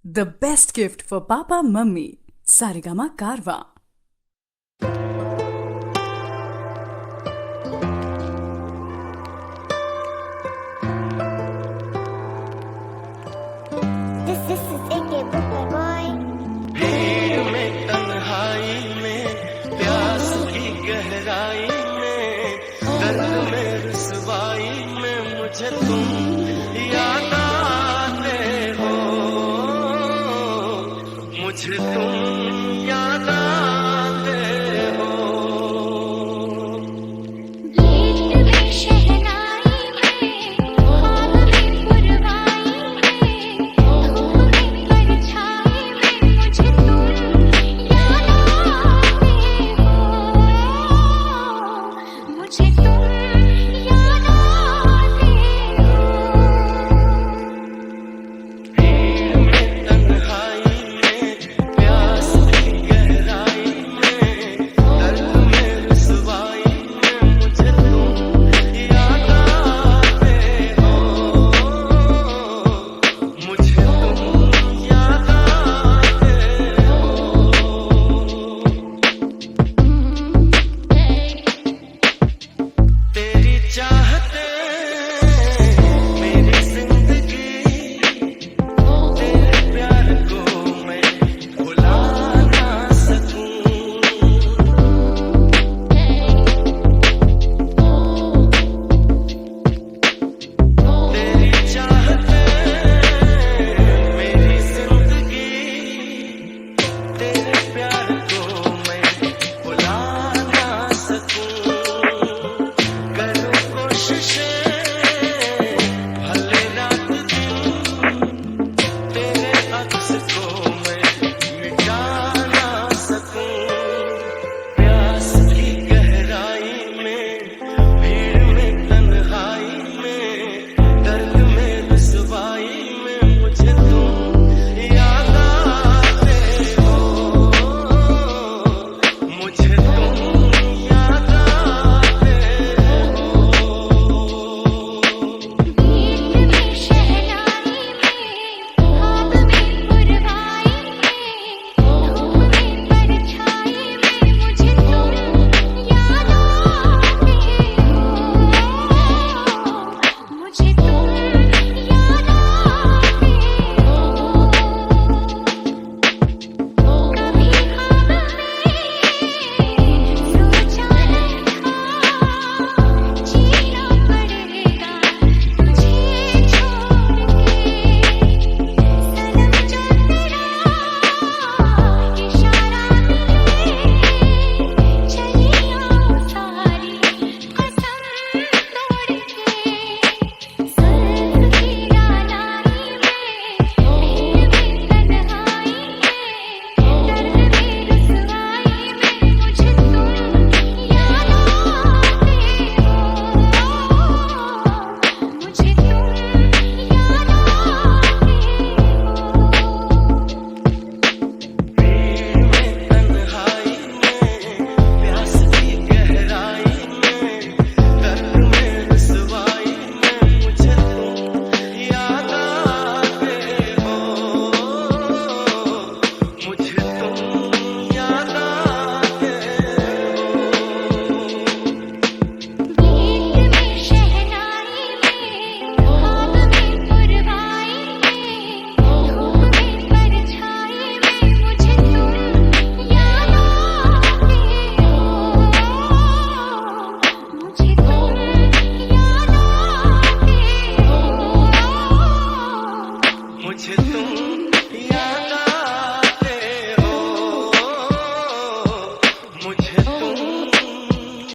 The best gift for Papa Mummy. Sarigama Karwa. This is AK Boy. भीड़ में तन्हाई में प्यास की गहराई में दर्द में रुसवाई में मुझे तुम याद आते हो, मुझे तुम याद आते हो। गीत में शहनाई में ख्वाब में पुरवाई में धूप में परछाई में मुझे तुम याद आते हो, मुझे तुम याद आते हो। भीड़ में तन्हाई में प्यास की गहराई में दर्द में रुसवाई में मुझे तुम याद आते हो, मुझे तुम याद आते हो। तेरी चाहते मेरी जिंदगी, तेरे प्यार को मैं भुला ना सकूं। तेरी चाहते मेरी जिंदगी, तेरे प्यार को मैं भुला ना सकूं। करूं कोशिशें भले रात दिन तेरे अक्स को